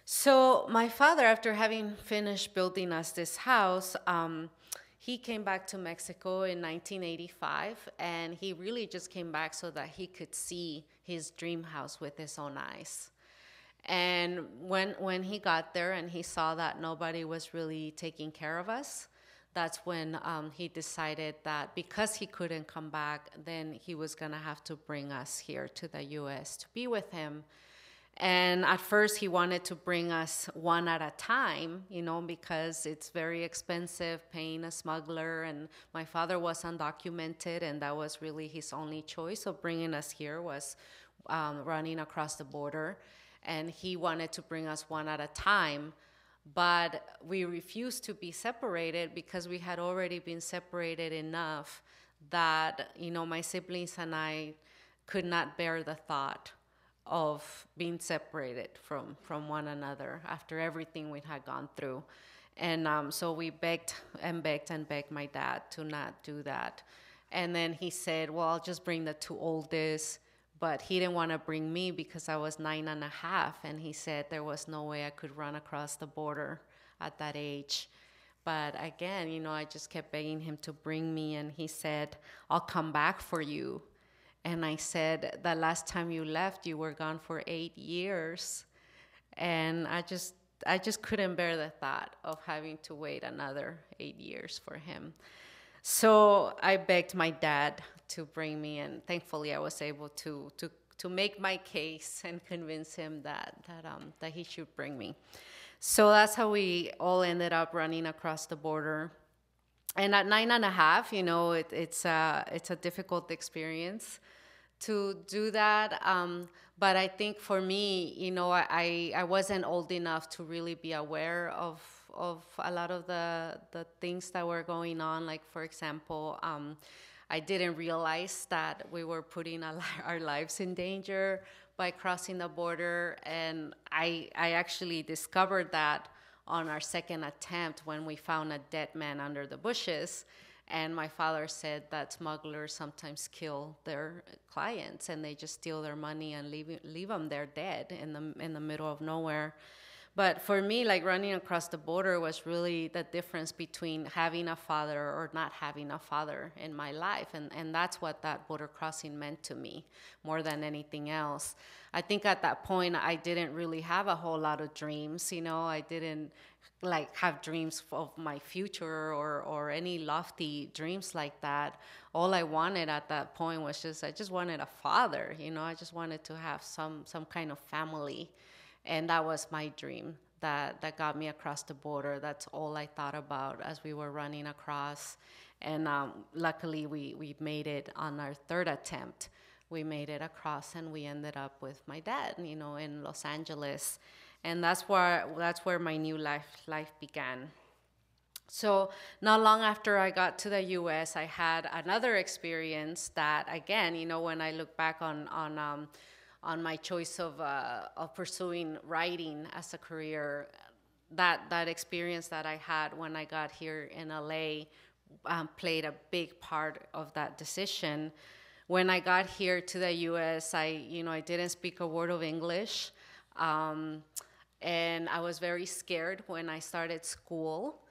So my father, after having finished building us this house, he came back to Mexico in 1985, and he really just came back so that he could see his dream house with his own eyes. And when he got there and he saw that nobody was really taking care of us, that's when he decided that because he couldn't come back, then he was gonna have to bring us here to the U.S. to be with him. And at first, he wanted to bring us one at a time, because it's very expensive paying a smuggler. And my father was undocumented, and that was really his only choice. So bringing us here was running across the border. And he wanted to bring us one at a time. But we refused to be separated because we had already been separated enough that, my siblings and I could not bear the thought of being separated from one another after everything we had gone through. And so we begged and begged and begged my dad to not do that. And then he said, well, I'll just bring the two oldest. But he didn't want to bring me because I was 9.5. And he said there was no way I could run across the border at that age. But again, I just kept begging him to bring me. And he said, I'll come back for you. And I said, the last time you left, you were gone for 8 years. And I just couldn't bear the thought of having to wait another 8 years for him. So I begged my dad to bring me, and thankfully I was able to make my case and convince him that he should bring me. So that's how we all ended up running across the border. And at 9.5, it's a difficult experience to do that. But I think for me, I wasn't old enough to really be aware of a lot of the things that were going on. Like, for example, I didn't realize that we were putting our lives in danger by crossing the border. And I actually discovered that on our second attempt when we found a dead man under the bushes. And my father said that smugglers sometimes kill their clients and they just steal their money and leave them there dead in the middle of nowhere. But for me, like, running across the border was really the difference between having a father or not having a father in my life. And that's what that border crossing meant to me more than anything else. I think at that point, I didn't really have a whole lot of dreams. I didn't have dreams of my future or any lofty dreams like that. All I wanted at that point was I just wanted a father. I just wanted to have some kind of family. And that was my dream that got me across the border. That's all I thought about as we were running across. And luckily, we made it on our third attempt. We made it across, and we ended up with my dad, in Los Angeles. And that's where my new life began. So not long after I got to the U.S., I had another experience that, again, when I look back on my choice of pursuing writing as a career, that experience that I had when I got here in LA played a big part of that decision. When I got here to the U.S., I didn't speak a word of English, and I was very scared when I started school.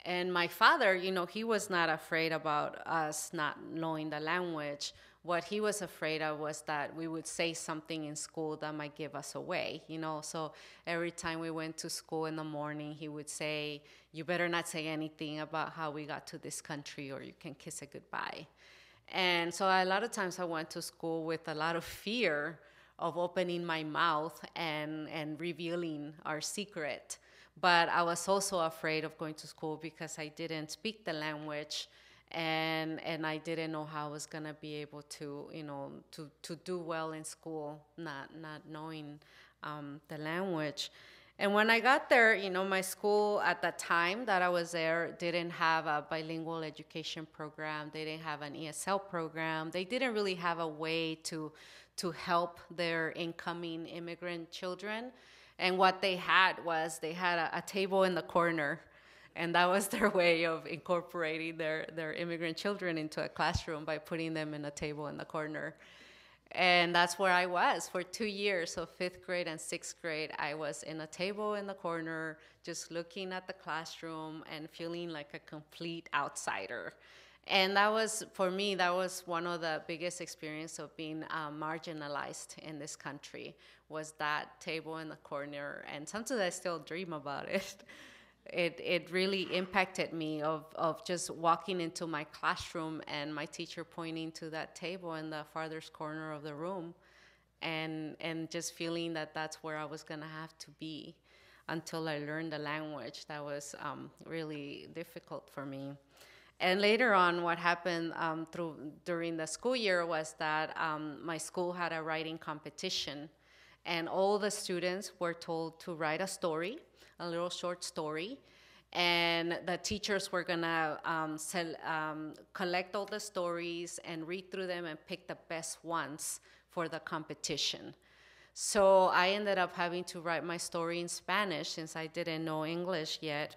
And my father, he was not afraid about us not knowing the language. What he was afraid of was that we would say something in school that might give us away, So every time we went to school in the morning, he would say, you better not say anything about how we got to this country or you can kiss it goodbye. And so a lot of times I went to school with a lot of fear of opening my mouth and revealing our secret. But I was also afraid of going to school because I didn't speak the language, and I didn't know how I was gonna be able to, to do well in school, not knowing the language. And when I got there, my school at the time that I was there didn't have a bilingual education program. They didn't have an ESL program. They didn't really have a way to help their incoming immigrant children. And what they had a table in the corner, and that was their way of incorporating their immigrant children into a classroom by putting them in a table in the corner. And that's where I was for 2 years. So fifth grade and sixth grade, I was in a table in the corner, just looking at the classroom and feeling like a complete outsider. And that was, for me, that was one of the biggest experience of being marginalized in this country, was that table in the corner. And sometimes I still dream about it. It really impacted me of just walking into my classroom and my teacher pointing to that table in the farthest corner of the room, and just feeling that that's where I was gonna have to be until I learned the language. That was really difficult for me. And later on, what happened during the school year was that my school had a writing competition, and all the students were told to write a story, a little short story, and the teachers were gonna collect all the stories and read through them and pick the best ones for the competition. So I ended up having to write my story in Spanish since I didn't know English yet.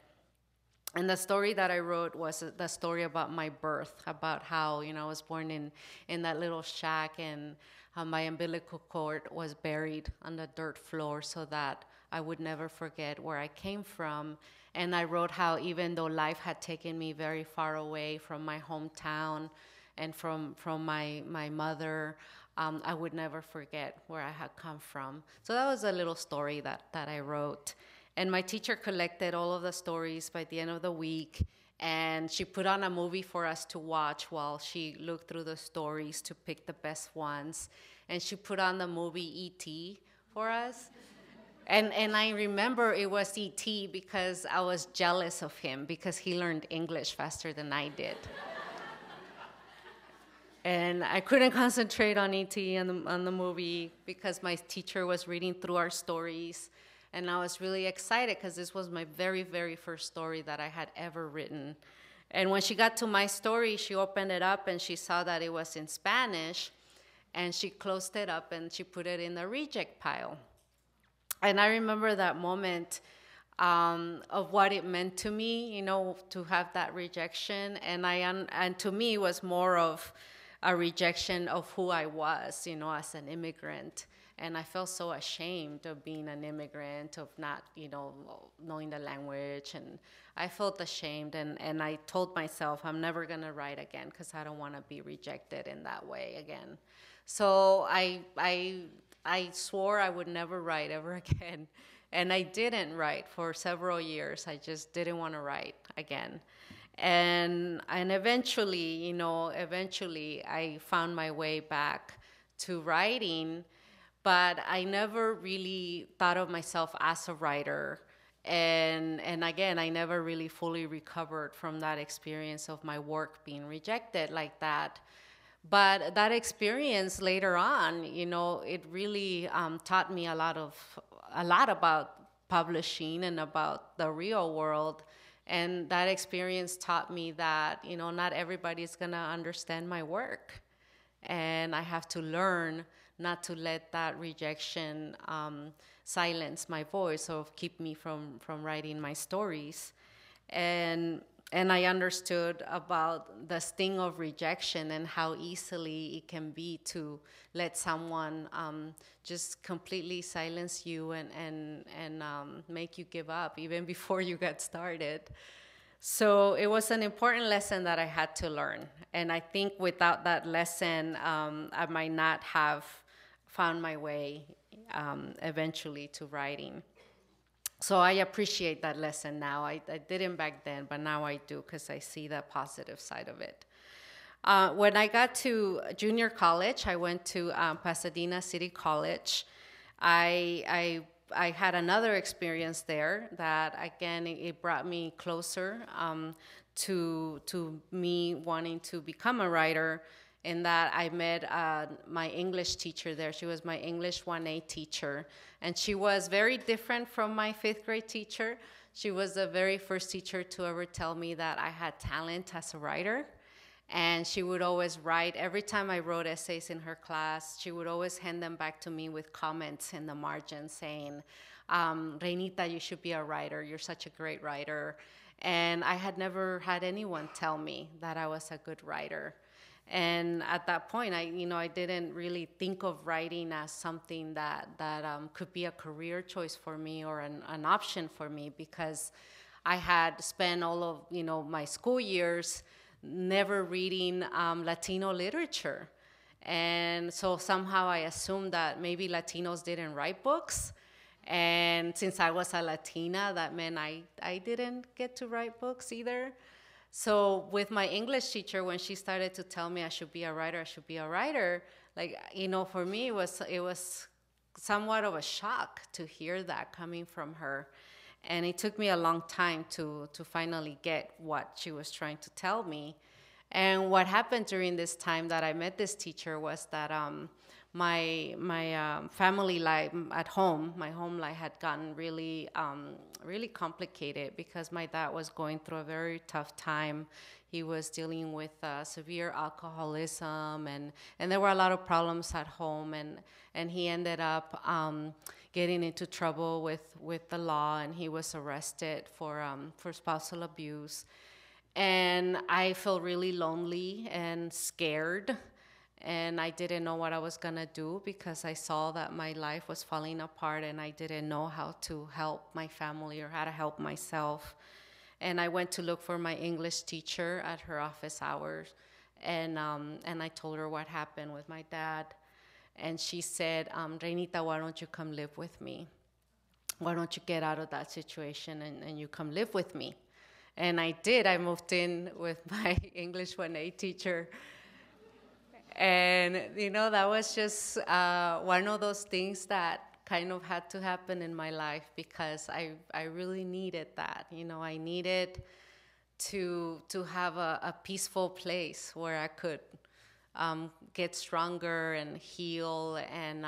And the story that I wrote was the story about my birth, about how, I was born in that little shack, and how my umbilical cord was buried on the dirt floor so that I would never forget where I came from. And I wrote how even though life had taken me very far away from my hometown and from my mother, I would never forget where I had come from. So that was a little story that I wrote. And my teacher collected all of the stories by the end of the week, and she put on a movie for us to watch while she looked through the stories to pick the best ones. And she put on the movie E.T. for us. And I remember it was E.T. because I was jealous of him because he learned English faster than I did. And I couldn't concentrate on E.T. on the movie because my teacher was reading through our stories. And I was really excited because this was my very, very first story that I had ever written. And when she got to my story, she opened it up and she saw that it was in Spanish. And she closed it up and she put it in the reject pile. And I remember that moment of what it meant to me, to have that rejection. And to me, it was more of a rejection of who I was, as an immigrant. And I felt so ashamed of being an immigrant, of not, knowing the language. And I felt ashamed. And I told myself, I'm never going to write again because I don't want to be rejected in that way again. So I swore I would never write ever again. And I didn't write for several years. I just didn't want to write again. And eventually, I found my way back to writing. But I never really thought of myself as a writer. And again, I never really fully recovered from that experience of my work being rejected like that. But that experience later on, it really taught me a lot about publishing and about the real world. And that experience taught me that, not everybody's gonna understand my work. And I have to learn not to let that rejection silence my voice or keep me from writing my stories. And I understood about the sting of rejection and how easily it can be to let someone just completely silence you and make you give up even before you get started. So it was an important lesson that I had to learn. And I think without that lesson, I might not have found my way eventually to writing. So I appreciate that lesson now. I didn't back then, but now I do because I see the positive side of it. When I got to junior college, I went to Pasadena City College. I had another experience there that, again, it brought me closer to me wanting to become a writer, in that I met my English teacher there. She was my English 1A teacher, and she was very different from my fifth grade teacher. She was the very first teacher to ever tell me that I had talent as a writer. And she would always write, every time I wrote essays in her class, she would always hand them back to me with comments in the margin saying, Reynita, you should be a writer. You're such a great writer. And I had never had anyone tell me that I was a good writer. And at that point, I didn't really think of writing as something that could be a career choice for me or an option for me, because I had spent all of, my school years never reading Latino literature. And so somehow I assumed that maybe Latinos didn't write books. And since I was a Latina, that meant I didn't get to write books either. So with my English teacher, when she started to tell me I should be a writer, like, for me, it was somewhat of a shock to hear that coming from her. And it took me a long time to finally get what she was trying to tell me. And what happened during this time that I met this teacher was that my family life at home, my home life had gotten really complicated, because my dad was going through a very tough time. He was dealing with severe alcoholism, and there were a lot of problems at home, and he ended up getting into trouble with the law, and he was arrested for spousal abuse. And I felt really lonely and scared, and I didn't know what I was gonna do, because I saw that my life was falling apart, and I didn't know how to help my family or how to help myself. And I went to look for my English teacher at her office hours, and I told her what happened with my dad. And she said, Reinita, why don't you come live with me? Why don't you get out of that situation and you come live with me? And I did. I moved in with my English 1A teacher. And, that was just one of those things that kind of had to happen in my life, because I really needed that. I needed to have a peaceful place where I could get stronger and heal, and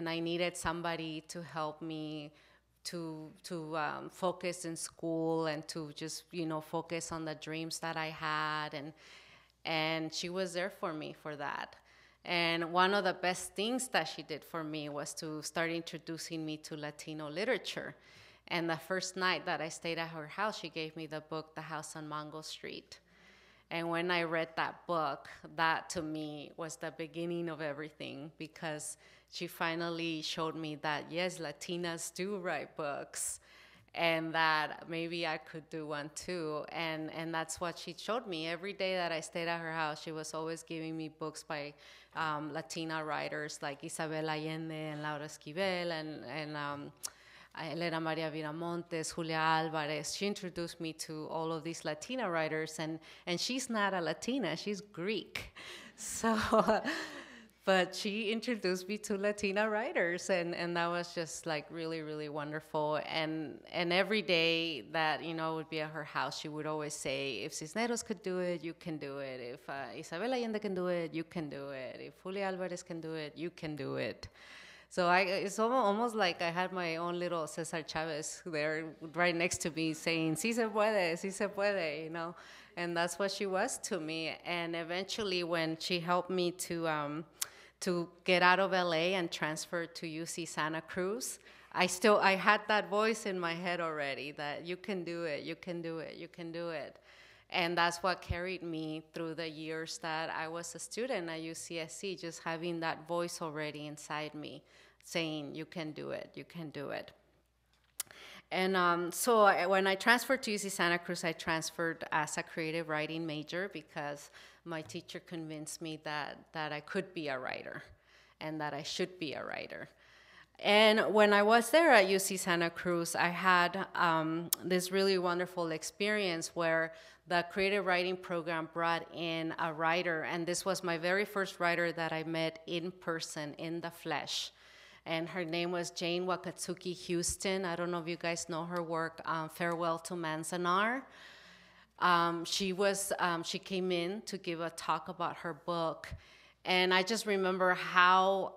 I needed somebody to help me to focus in school, and to just focus on the dreams that I had, and she was there for me for that. And one of the best things that she did for me was to start introducing me to Latino literature. And the first night that I stayed at her house, she gave me the book The House on Mango Street. And when I read that book, that to me was the beginning of everything, because she finally showed me that, yes, Latinas do write books, and that maybe I could do one too. And that's what she showed me. Every day that I stayed at her house, she was always giving me books by Latina writers like Isabel Allende and Laura Esquivel, and Elena Maria Viramontes, Julia Alvarez. She introduced me to all of these Latina writers, and she's not a Latina, she's Greek. So, but she introduced me to Latina writers, and that was just like really, really wonderful. And every day that, would be at her house, she would always say, if Cisneros could do it, you can do it. If Isabel Allende can do it, you can do it. If Julia Alvarez can do it, you can do it. So it's almost like I had my own little Cesar Chavez there right next to me saying, sí se puede, And that's what she was to me. And eventually when she helped me to get out of LA and transfer to UC Santa Cruz, I had that voice in my head already that you can do it, you can do it, you can do it. And that's what carried me through the years that I was a student at UCSC, just having that voice already inside me saying, you can do it, you can do it. And so when I transferred to UC Santa Cruz, I transferred as a creative writing major, because my teacher convinced me that I could be a writer and that I should be a writer. And when I was there at UC Santa Cruz, I had this really wonderful experience where the creative writing program brought in a writer, and this was my very first writer that I met in person, in the flesh. And her name was Jane Wakatsuki Houston. I don't know if you guys know her work, Farewell to Manzanar. She came in to give a talk about her book. And I just remember how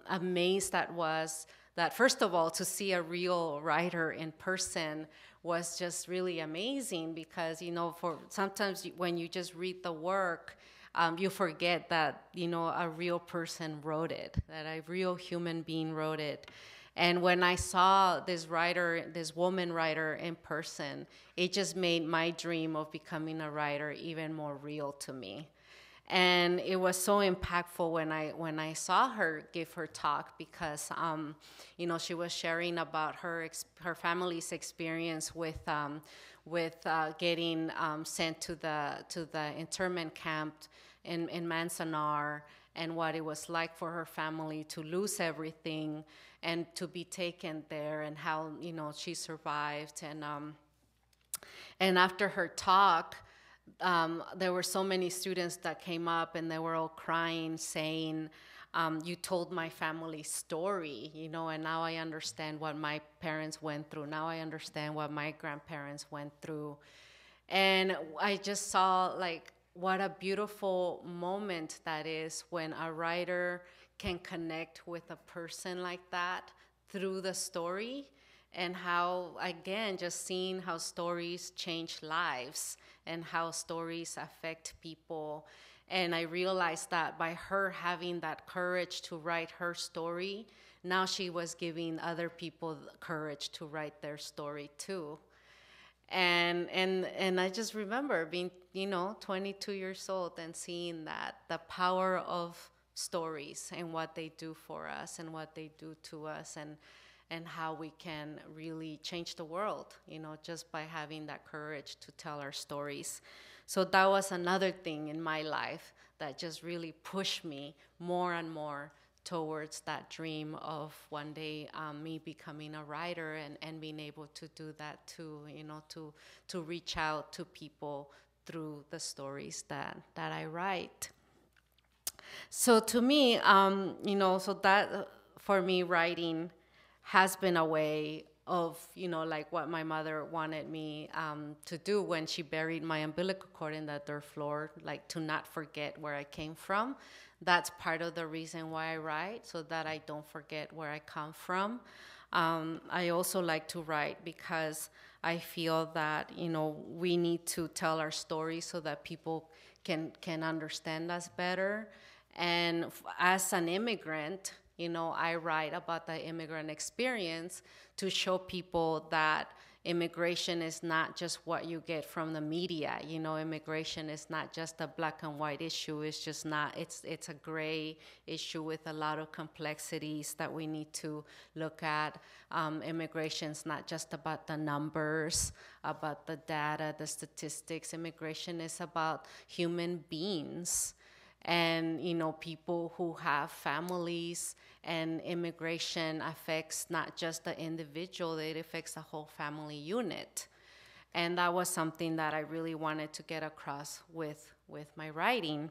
amazed that was, that first of all, to see a real writer in person was just really amazing, because, for sometimes when you just read the work, you forget that, a real person wrote it, that a real human being wrote it. And when I saw this woman writer in person, it just made my dream of becoming a writer even more real to me. And it was so impactful when I saw her give her talk, because you know, she was sharing about her family's experience with getting sent to the internment camp in Manzanar, and what it was like for her family to lose everything and to be taken there, and how, you know, she survived. And after her talk, there were so many students that came up, and they were all crying, saying, you told my family's story, you know, and now I understand what my parents went through. Now I understand what my grandparents went through. And I just saw, like, what a beautiful moment that is when a writer can connect with a person like that through the story. And how, again, just seeing how stories change lives and how stories affect people. And I realized that by her having that courage to write her story, now she was giving other people the courage to write their story too. And I just remember being, you know, 22 years old and seeing that, the power of stories and what they do for us and what they do to us, and how we can really change the world, you know, just by having that courage to tell our stories. So that was another thing in my life that just really pushed me more and more towards that dream of one day me becoming a writer, and being able to do that too, you know, to reach out to people through the stories that I write. So to me, you know, so that for me, writing has been a way of, you know, like what my mother wanted me to do when she buried my umbilical cord in the dirt floor, like to not forget where I came from. That's part of the reason why I write, so that I don't forget where I come from. I also like to write because I feel that, you know, we need to tell our stories so that people can understand us better. And as an immigrant, you know, I write about the immigrant experience to show people that immigration is not just what you get from the media. You know, immigration is not just a black and white issue. It's just not, it's a gray issue with a lot of complexities that we need to look at. Immigration's not just about the numbers, about the data, the statistics. Immigration is about human beings. And, you know, people who have families, and immigration affects not just the individual, it affects the whole family unit. And that was something that I really wanted to get across with my writing.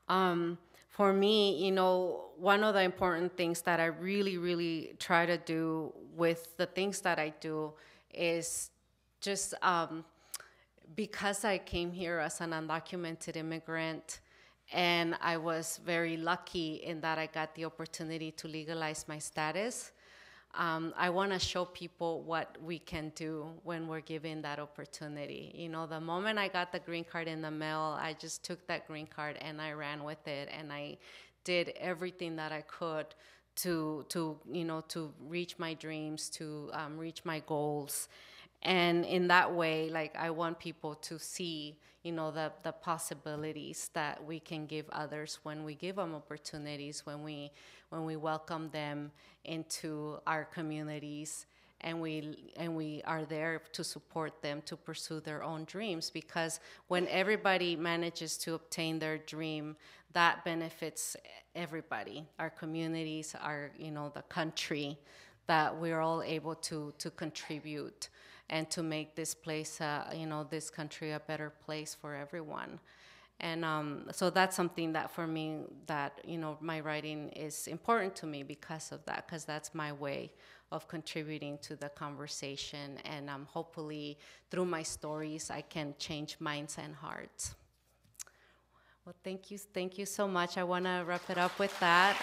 For me, you know, one of the important things that I really, really try to do with the things that I do is just because I came here as an undocumented immigrant, and I was very lucky in that I got the opportunity to legalize my status. I want to show people what we can do when we're given that opportunity. You know, the moment I got the green card in the mail, I just took that green card and I ran with it, and I did everything that I could to you know, to reach my dreams, to reach my goals. And in that way, like, I want people to see, you know, the possibilities that we can give others when we give them opportunities, when we welcome them into our communities, and we are there to support them to pursue their own dreams. Because when everybody manages to obtain their dream, that benefits everybody, our communities, our, you know, the country, that we're all able to contribute and to make this place, you know, this country a better place for everyone. And so that's something that for me, that, you know, my writing is important to me because of that, because that's my way of contributing to the conversation. And hopefully through my stories, I can change minds and hearts. Well, thank you so much. I want to wrap it up with that.